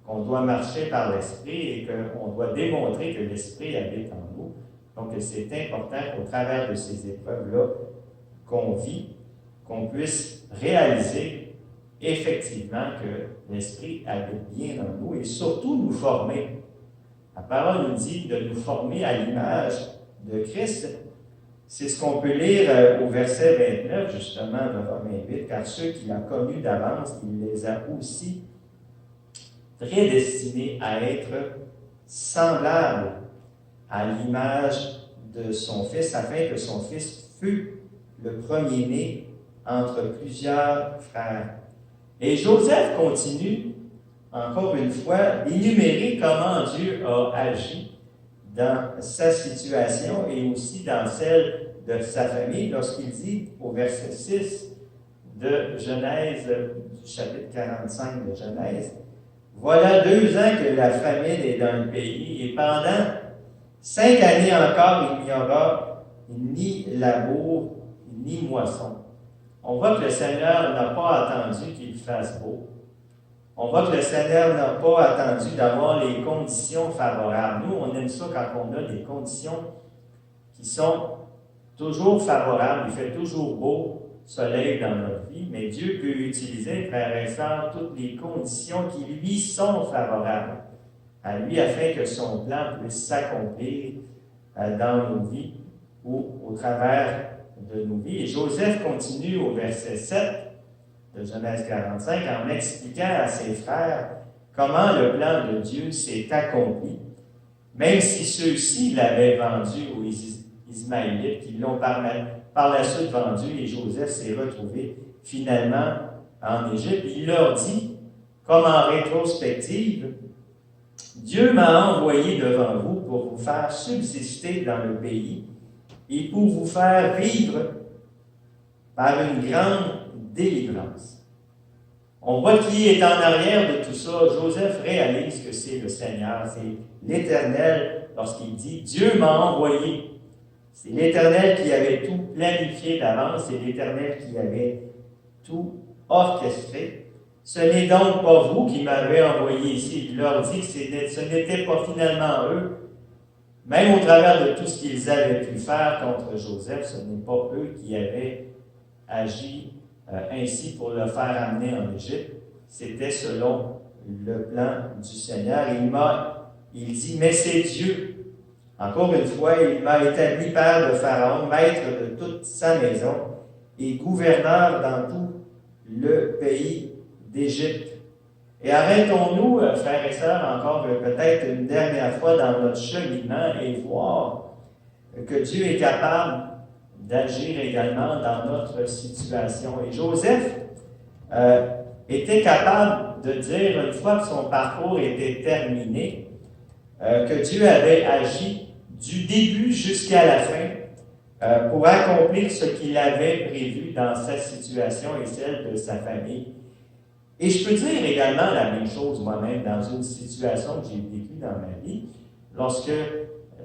qu'on doit marcher par l'Esprit et qu'on doit démontrer que l'Esprit habite en nous. Donc, c'est important qu'au travers de ces épreuves-là qu'on vit, qu'on puisse réaliser effectivement que l'Esprit habite bien en nous et surtout nous former. La parole nous dit de nous former à l'image de Christ. C'est ce qu'on peut lire au verset 29, justement, de Romains 8, car ceux qu'il a connus d'avance, il les a aussi prédestinés à être semblables à l'image de son Fils, afin que son Fils fût le premier-né entre plusieurs frères. Et Joseph continue, encore une fois, d'énumérer comment Dieu a agi dans sa situation et aussi dans celle de sa famille, lorsqu'il dit au verset 6 de Genèse, du chapitre 45 de Genèse, « Voilà 2 ans que la famine est dans le pays, et pendant 5 années encore, il n'y aura ni labour, ni moisson. » On voit que le Seigneur n'a pas attendu qu'il fasse beau. On voit que le Seigneur n'a pas attendu d'avoir les conditions favorables. Nous, on aime ça quand on a des conditions qui sont toujours favorables. Il fait toujours beau soleil dans notre vie, mais Dieu peut utiliser, frères et sœurs, toutes les conditions qui lui sont favorables à lui afin que son plan puisse s'accomplir dans nos vies ou au travers de nos vies. Et Joseph continue au verset 7 de Genèse 45 en expliquant à ses frères comment le plan de Dieu s'est accompli, même si ceux-ci l'avaient vendu aux Ismaélites, qui l'ont par la suite vendu, et Joseph s'est retrouvé finalement en Égypte. Il leur dit, comme en rétrospective, « Dieu m'a envoyé devant vous pour vous faire subsister dans le pays et pour vous faire vivre par une grande délivrance. » On voit qui est en arrière de tout ça. Joseph réalise que c'est le Seigneur, c'est l'Éternel lorsqu'il dit « Dieu m'a envoyé ». C'est l'Éternel qui avait tout planifié d'avance, c'est l'Éternel qui avait tout orchestré. Ce n'est donc pas vous qui m'avez envoyé ici. Il leur dit que ce n'était pas finalement eux. Même au travers de tout ce qu'ils avaient pu faire contre Joseph, ce n'est pas eux qui avaient agi ainsi pour le faire amener en Égypte. C'était selon le plan du Seigneur. Il dit, mais c'est Dieu. Encore une fois, il m'a établi père de Pharaon, maître de toute sa maison et gouverneur dans tout le pays d'Égypte. Et arrêtons-nous, frères et sœurs, encore peut-être une dernière fois dans notre cheminement et voir que Dieu est capable d'agir également dans notre situation. Et Joseph était capable de dire, une fois que son parcours était terminé, que Dieu avait agi du début jusqu'à la fin pour accomplir ce qu'il avait prévu dans sa situation et celle de sa famille. Et je peux dire également la même chose moi-même dans une situation que j'ai vécue dans ma vie, lorsque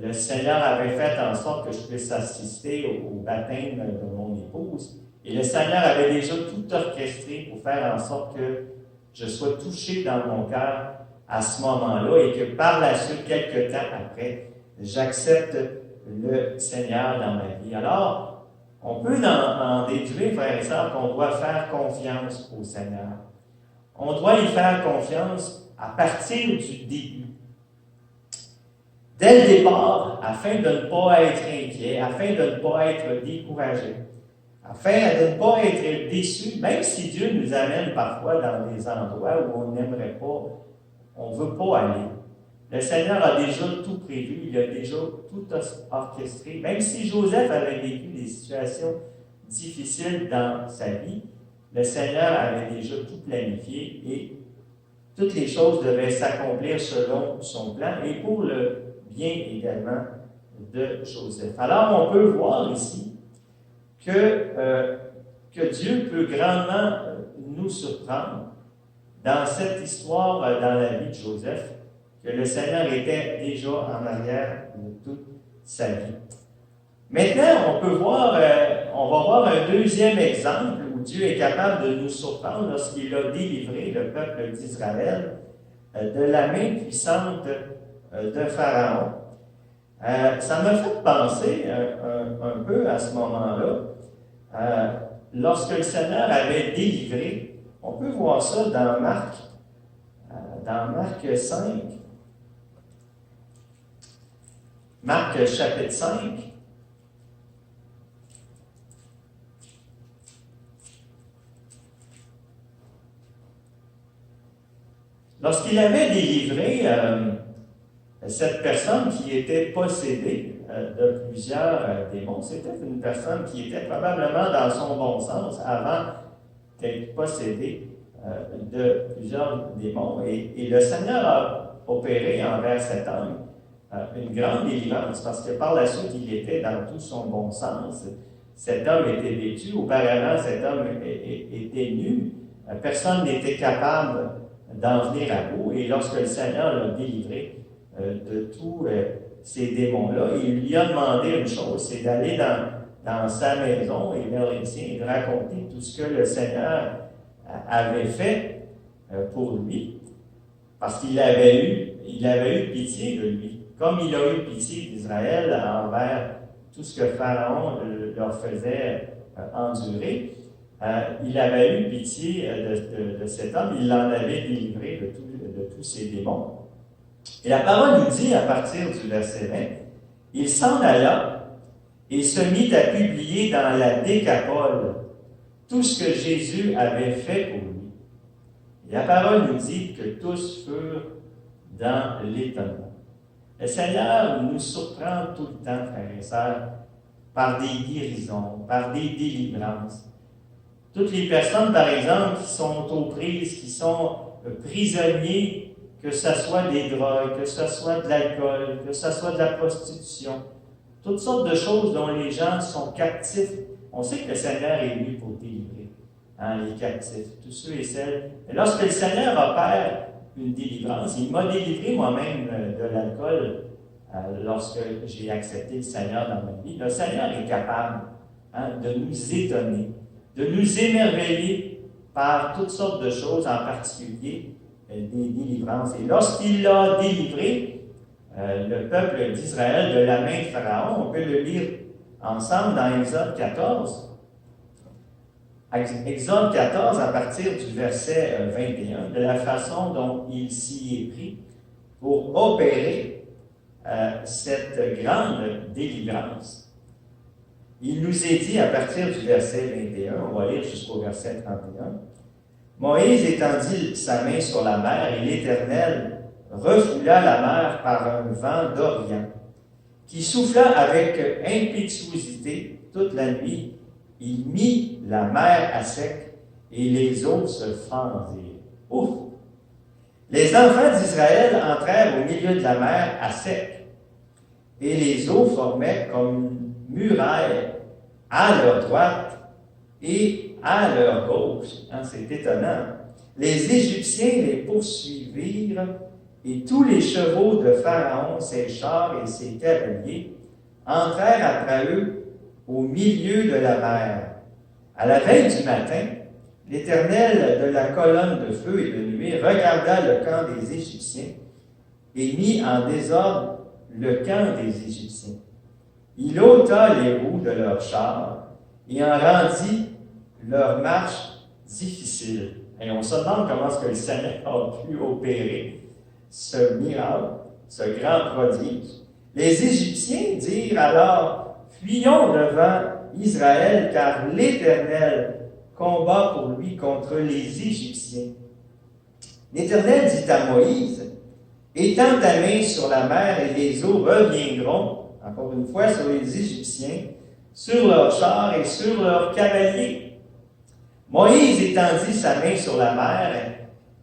le Seigneur avait fait en sorte que je puisse assister au baptême de mon épouse. Et le Seigneur avait déjà tout orchestré pour faire en sorte que je sois touché dans mon cœur à ce moment-là et que par la suite, quelques temps après, j'accepte le Seigneur dans ma vie. Alors, on peut en déduire, frères et sœurs, qu'on doit faire confiance au Seigneur. On doit y faire confiance à partir du début. Dès le départ, afin de ne pas être inquiet, afin de ne pas être découragé, afin de ne pas être déçu, même si Dieu nous amène parfois dans des endroits où on n'aimerait pas, on ne veut pas aller. Le Seigneur a déjà tout prévu, il a déjà tout orchestré. Même si Joseph avait vécu des situations difficiles dans sa vie, le Seigneur avait déjà tout planifié et toutes les choses devaient s'accomplir selon son plan et pour le bien également de Joseph. Alors on peut voir ici que Dieu peut grandement nous surprendre dans cette histoire, dans la vie de Joseph, que le Seigneur était déjà en arrière de toute sa vie. Maintenant, on va voir un deuxième exemple où Dieu est capable de nous surprendre lorsqu'il a délivré le peuple d'Israël de la main puissante de Pharaon. Ça m'a fait penser un peu à ce moment-là, lorsque le Seigneur avait délivré, on peut voir ça dans Marc 5, Marc chapitre 5. Lorsqu'il avait délivré cette personne qui était possédée de plusieurs démons, c'était une personne qui était probablement dans son bon sens avant d'être possédée de plusieurs démons. Et le Seigneur a opéré envers cet homme une grande délivrance, parce que par la suite, il était dans tout son bon sens. Cet homme était vêtu. Auparavant, cet homme était nu. Personne n'était capable d'en venir à bout. Et lorsque le Seigneur l'a délivré de tous ces démons-là, il lui a demandé une chose, c'est d'aller dans sa maison et vers les siens et de raconter tout ce que le Seigneur avait fait pour lui, parce qu'il avait eu pitié de lui. Comme il a eu pitié d'Israël envers tout ce que Pharaon leur faisait endurer, il avait eu pitié de cet homme, il l'en avait délivré de tous ces démons. Et la parole nous dit, à partir du verset 20, « Il s'en alla et se mit à publier dans la Décapole tout ce que Jésus avait fait pour lui. » Et la parole nous dit que tous furent dans l'étonnement. Le Seigneur nous surprend tout le temps, frères et sœurs, par des guérisons, par des délivrances. Toutes les personnes, par exemple, qui sont aux prises, qui sont prisonniers, que ce soit des drogues, que ce soit de l'alcool, que ce soit de la prostitution, toutes sortes de choses dont les gens sont captifs. On sait que le Seigneur est venu pour délivrer les captifs, tous ceux et celles. Et lorsque le Seigneur opère une délivrance, il m'a délivré moi-même de l'alcool lorsque j'ai accepté le Seigneur dans ma vie. Le Seigneur est capable de nous étonner, de nous émerveiller par toutes sortes de choses, en particulier des délivrances. Et lorsqu'il l'a délivré, le peuple d'Israël de la main de Pharaon, on peut le lire ensemble dans Exode 14. Exode 14, à partir du verset 21, de la façon dont il s'y est pris pour opérer cette grande délivrance. Il nous est dit à partir du verset 21, on va lire jusqu'au verset 31, « Moïse étendit sa main sur la mer et l'Éternel refoula la mer par un vent d'Orient, qui souffla avec impétuosité toute la nuit. Il mit la mer à sec et les eaux se fendirent. » Ouf! Les enfants d'Israël entrèrent au milieu de la mer à sec, et les eaux formaient comme une muraille à leur droite et à leur gauche. C'est étonnant. Les Égyptiens les poursuivirent, et tous les chevaux de Pharaon, ses chars et ses cavaliers, entrèrent après eux au milieu de la mer, À la veille du matin, l'Éternel de la colonne de feu et de nuée regarda le camp des Égyptiens et mit en désordre le camp des Égyptiens. Il ôta les roues de leurs chars et en rendit leur marche difficile. Et on se demande comment est-ce que le Seigneur a pu opérer ce miracle, ce grand prodige. Les Égyptiens dirent alors, « Fuyons devant Israël, car l'Éternel combat pour lui contre les Égyptiens. » L'Éternel dit à Moïse, « Étends ta main sur la mer et les eaux reviendront, encore une fois, sur les Égyptiens, sur leurs chars et sur leurs cavaliers. » Moïse étendit sa main sur la mer,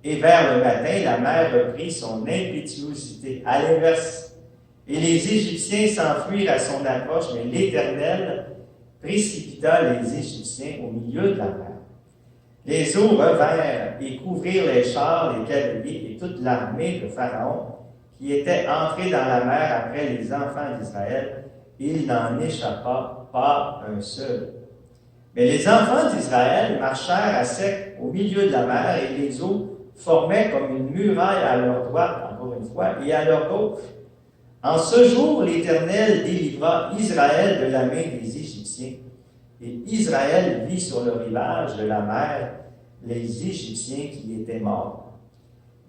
et vers le matin, la mer reprit son impétuosité à l'inverse. Et les Égyptiens s'enfuirent à son approche, mais l'Éternel précipita les Égyptiens au milieu de la mer. Les eaux revinrent et couvrirent les chars, les cavaliers et toute l'armée de Pharaon, qui était entrée dans la mer après les enfants d'Israël. Il n'en échappa pas un seul. Mais les enfants d'Israël marchèrent à sec au milieu de la mer, et les eaux formaient comme une muraille à leur droite, encore une fois, et à leur gauche. En ce jour, l'Éternel délivra Israël de la main des Égyptiens, et Israël vit sur le rivage de la mer les Égyptiens qui étaient morts.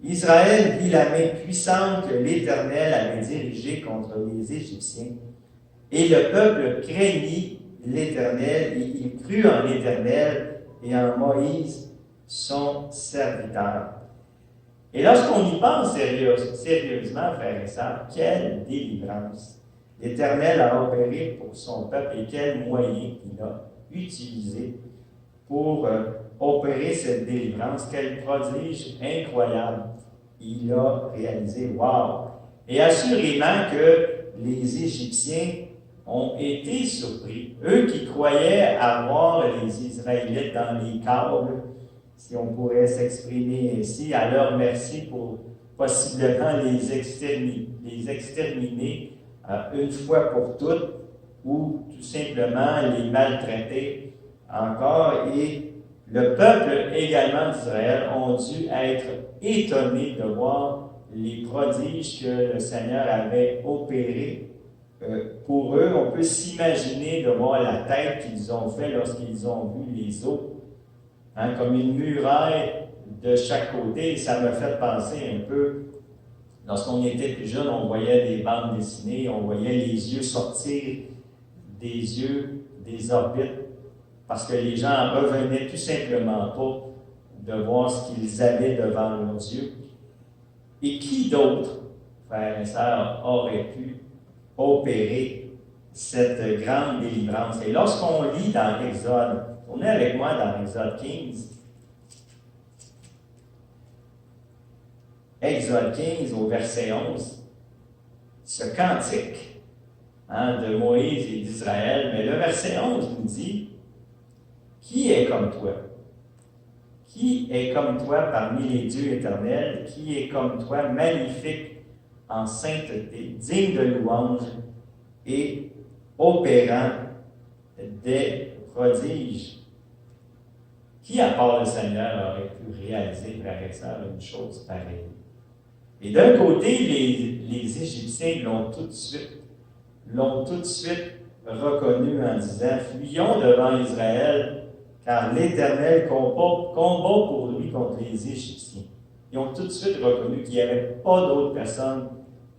Israël vit la main puissante que l'Éternel avait dirigée contre les Égyptiens, et le peuple craignit l'Éternel, et il crut en l'Éternel et en Moïse, son serviteur. Et lorsqu'on y pense sérieusement, frères et sœurs, quelle délivrance l'Éternel a opéré pour son peuple et quels moyens il a utilisés pour opérer cette délivrance. Quel prodige incroyable il a réalisé. Wow! Et assurément que les Égyptiens ont été surpris. Eux qui croyaient avoir les Israélites dans les câbles, si on pourrait s'exprimer ainsi, à leur merci pour possiblement les exterminer une fois pour toutes, ou tout simplement les maltraiter encore. Et le peuple également d'Israël ont dû être étonnés de voir les prodiges que le Seigneur avait opérés. Pour eux, on peut s'imaginer de voir la tête qu'ils ont fait lorsqu'ils ont vu les eaux, comme une muraille de chaque côté. Et ça m'a fait penser un peu, lorsqu'on était plus jeune, on voyait des bandes dessinées, on voyait les yeux sortir des yeux, des orbites, parce que les gens en revenaient tout simplement pas de voir ce qu'ils avaient devant leurs yeux. Et qui d'autre, frères et sœurs, aurait pu opérer cette grande délivrance? Et lorsqu'on lit dans Exode, tournez avec moi dans Exode 15, Exode 15 au verset 11, ce cantique de Moïse et d'Israël, mais le verset 11 nous dit, « Qui est comme toi? Qui est comme toi parmi les dieux éternels? Qui est comme toi magnifique en sainteté, digne de louange et opérant des prodiges? » Qui, à part le Seigneur, aurait pu réaliser, frères et sœurs, une chose pareille? Et d'un côté, les Égyptiens l'ont tout de suite reconnu en disant, « Fuyons devant Israël, car l'Éternel combat pour lui contre les Égyptiens. » Ils ont tout de suite reconnu qu'il n'y avait pas d'autre personne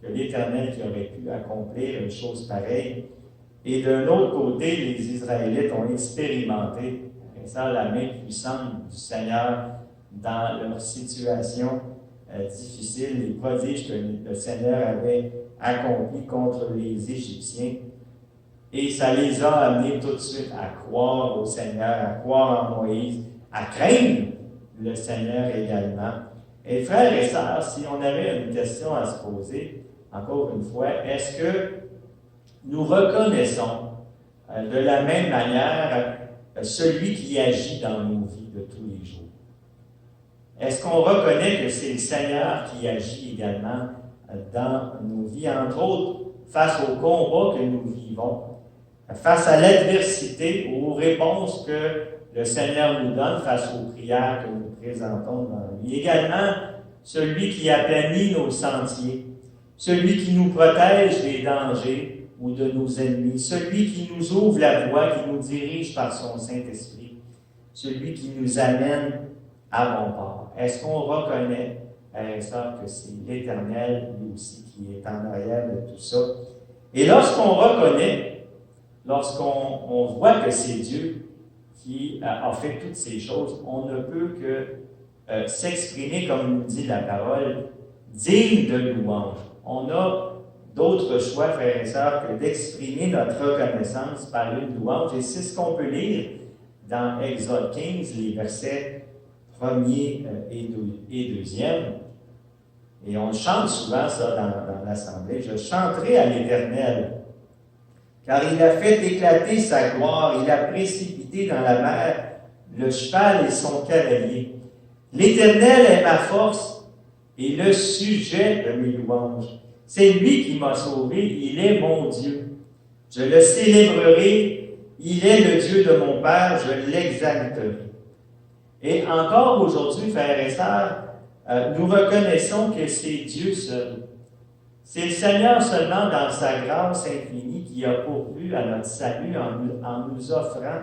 que l'Éternel qui aurait pu accomplir une chose pareille. Et d'un autre côté, les Israélites ont expérimenté la main puissante du Seigneur dans leur situation difficile, les prodiges que le Seigneur avait accomplis contre les Égyptiens. Et ça les a amenés tout de suite à croire au Seigneur, à croire en Moïse, à craindre le Seigneur également. Et frères et sœurs, si on avait une question à se poser, encore une fois, est-ce que nous reconnaissons de la même manière celui qui agit dans nos vies de tous les jours? Est-ce qu'on reconnaît que c'est le Seigneur qui agit également dans nos vies, entre autres, face au combat que nous vivons, face à l'adversité, aux réponses que le Seigneur nous donne face aux prières que nous présentons devant lui. Également, celui qui aplanit nos sentiers, celui qui nous protège des dangers ou de nos ennemis, celui qui nous ouvre la voie, qui nous dirige par son Saint-Esprit, celui qui nous amène à bon port. Est-ce qu'on reconnaît, ça, que c'est l'Éternel, lui aussi, qui est en arrière de tout ça? Et lorsqu'on reconnaît, lorsqu'on voit que c'est Dieu qui a fait toutes ces choses, on ne peut que s'exprimer, comme nous dit la parole, digne de louange. On a d'autres choix, frères et sœurs, que d'exprimer notre reconnaissance par une louange. Et c'est ce qu'on peut lire dans Exode 15, les versets 1er et 2e. Et on chante souvent ça dans l'Assemblée. Je chanterai à l'Éternel, car il a fait éclater sa gloire, il a précipité dans la mer le cheval et son cavalier. L'Éternel est ma force et le sujet de mes louanges. C'est lui qui m'a sauvé, il est mon Dieu. Je le célébrerai, il est le Dieu de mon Père, je l'exalterai. Et encore aujourd'hui, frères et sœurs, nous reconnaissons que c'est Dieu seul. C'est le Seigneur seulement dans sa grâce infinie qui a pourvu à notre salut en nous offrant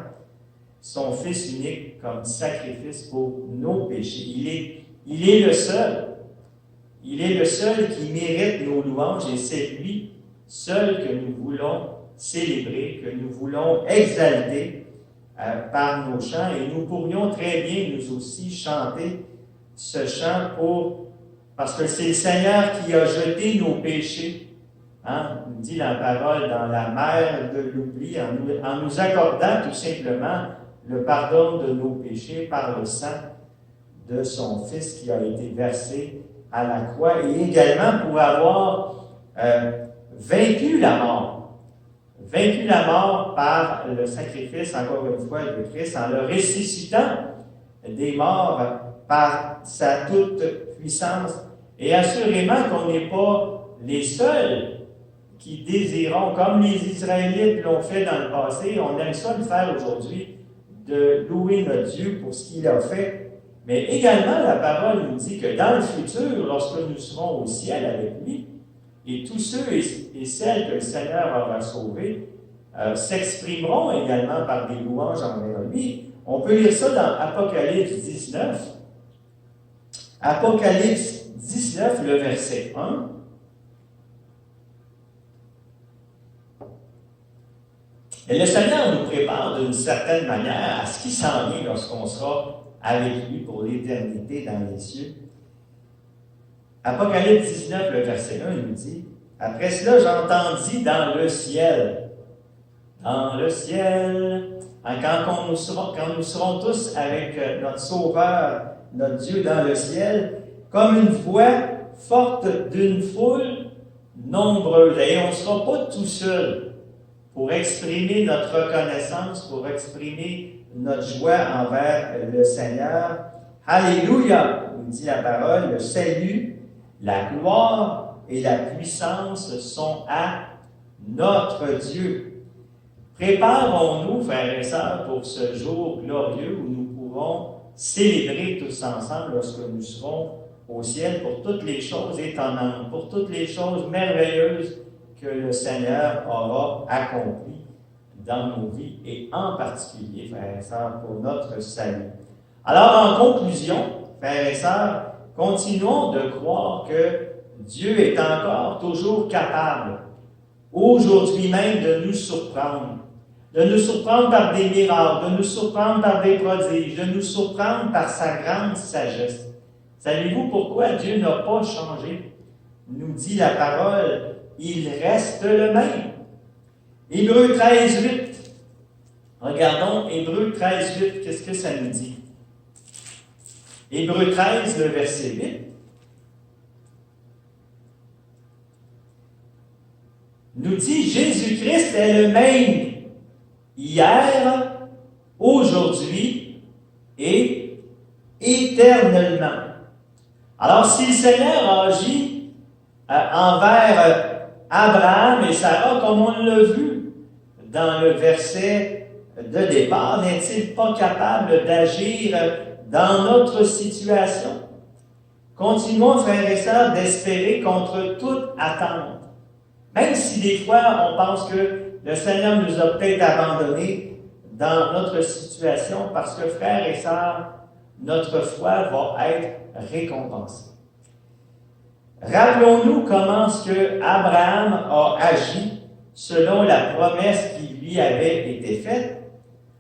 son Fils unique comme sacrifice pour nos péchés. Il est le seul. Il est le seul qui mérite nos louanges et c'est lui seul que nous voulons célébrer, que nous voulons exalter par nos chants. Et nous pourrions très bien nous aussi chanter ce chant parce que c'est le Seigneur qui a jeté nos péchés, nous dit la parole, dans la mer de l'oubli, en nous accordant tout simplement le pardon de nos péchés par le sang de son Fils qui a été versé à la croix, et également pour avoir vaincu la mort. Vaincu la mort par le sacrifice, encore une fois, de Christ, en le ressuscitant des morts par sa toute puissance. Et assurément qu'on n'est pas les seuls qui désirons, comme les Israélites l'ont fait dans le passé, on aime ça le faire aujourd'hui, de louer notre Dieu pour ce qu'il a fait. Mais également, la parole nous dit que dans le futur, lorsque nous serons au ciel avec lui, et tous ceux et celles que le Seigneur aura sauvés s'exprimeront également par des louanges envers lui. On peut lire ça dans Apocalypse 19. Apocalypse 19, le verset 1. Et le Seigneur nous prépare d'une certaine manière à ce qui s'en vient lorsqu'on sera avec lui pour l'éternité dans les cieux. Apocalypse 19, le verset 1, il nous dit, « Après cela, j'entendis dans le ciel, quand nous serons tous avec notre Sauveur, notre Dieu dans le ciel, comme une voix forte d'une foule nombreuse. » Et on ne sera pas tout seul pour exprimer notre reconnaissance, pour exprimer notre joie envers le Seigneur. Alléluia, nous dit la parole, le salut, la gloire et la puissance sont à notre Dieu. Préparons-nous, frères et sœurs, pour ce jour glorieux où nous pourrons célébrer tous ensemble lorsque nous serons au ciel pour toutes les choses étonnantes, pour toutes les choses merveilleuses que le Seigneur aura accomplies dans nos vies et en particulier, frères et sœurs, pour notre salut. Alors, en conclusion, frères et sœurs, continuons de croire que Dieu est encore toujours capable, aujourd'hui même, de nous surprendre par des miracles, de nous surprendre par des prodiges, de nous surprendre par sa grande sagesse. Savez-vous pourquoi Dieu n'a pas changé? Nous dit la parole, il reste le même. Hébreux 13, 8. Regardons Hébreux 13, 8, qu'est-ce que ça nous dit? Hébreux 13, le verset 8. Nous dit, Jésus-Christ est le même hier, aujourd'hui et éternellement. Alors, si le Seigneur a agi envers Abraham et Sarah, comme on l'a vu dans le verset de départ n'est-il pas capable d'agir dans notre situation? Continuons, frères et sœurs, d'espérer contre toute attente. Même si des fois, on pense que le Seigneur nous a peut-être abandonnés dans notre situation, parce que, frères et sœurs, notre foi va être récompensée. Rappelons-nous comment ce que Abraham a agi selon la promesse qui lui avait été faite.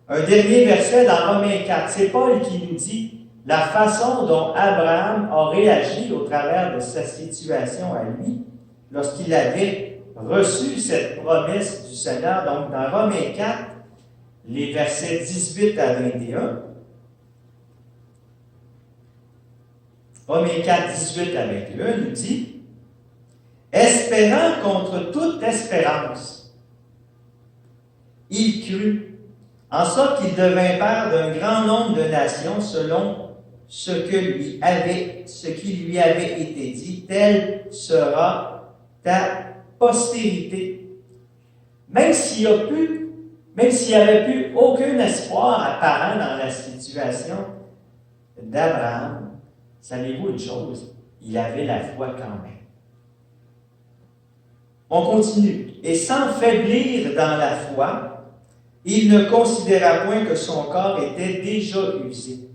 Un dernier verset dans Romains 4, c'est Paul qui nous dit la façon dont Abraham a réagi au travers de sa situation à lui, lorsqu'il avait reçu cette promesse du Seigneur. Donc, dans Romains 4, les versets 18 à 21, Romains 4, 18 à 21 nous dit « Espérant contre toute espérance, il crut, en sorte qu'il devint père d'un grand nombre de nations selon ce qui lui avait été dit, telle sera ta postérité. » Même s'il n'y avait plus aucun espoir apparent dans la situation d'Abraham, savez-vous une chose? Il avait la foi quand même. On continue. Et sans faiblir dans la foi, il ne considéra point que son corps était déjà usé,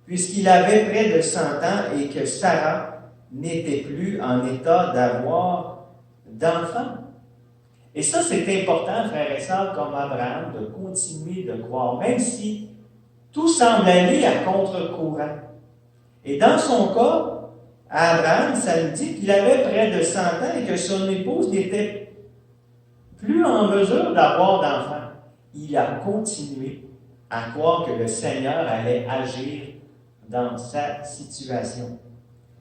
puisqu'il avait près de 100 ans et que Sarah n'était plus en état d'avoir d'enfant. Et ça, c'est important, frères et sœurs, comme Abraham, de continuer de croire, même si tout semble aller à contre-courant. Et dans son cas, à Abraham, ça nous dit qu'il avait près de 100 ans et que son épouse n'était plus en mesure d'avoir d'enfants. Il a continué à croire que le Seigneur allait agir dans sa situation.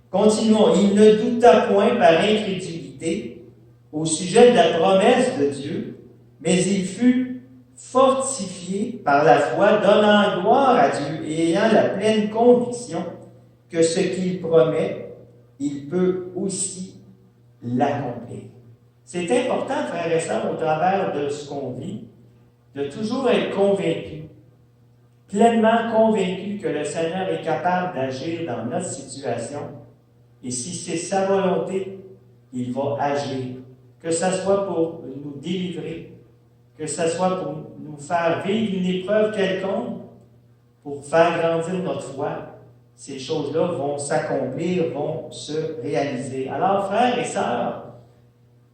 Continuons. Il ne douta point par incrédulité au sujet de la promesse de Dieu, mais il fut fortifié par la foi, donnant gloire à Dieu et ayant la pleine conviction que ce qu'il promet, il peut aussi l'accomplir. C'est important, frères et sœurs, au travers de ce qu'on vit, de toujours être convaincu, pleinement convaincu que le Seigneur est capable d'agir dans notre situation. Et si c'est sa volonté, il va agir. Que ce soit pour nous délivrer, que ce soit pour nous faire vivre une épreuve quelconque, pour faire grandir notre foi, ces choses-là vont s'accomplir, vont se réaliser. Alors, frères et sœurs,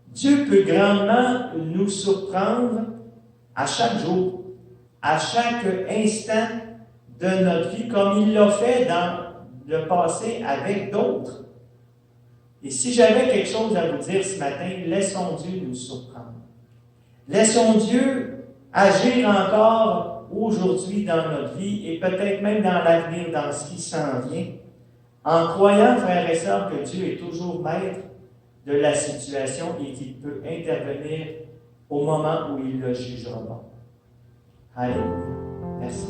Dieu peut grandement nous surprendre à chaque jour, à chaque instant de notre vie, comme il l'a fait dans le passé avec d'autres. Et si j'avais quelque chose à vous dire ce matin, laissons Dieu nous surprendre. Laissons Dieu agir encore aujourd'hui dans notre vie et peut-être même dans l'avenir, dans ce qui s'en vient, en croyant, frères et sœurs, que Dieu est toujours maître de la situation et qu'il peut intervenir au moment où il le jugera bon. Alléluia. Merci.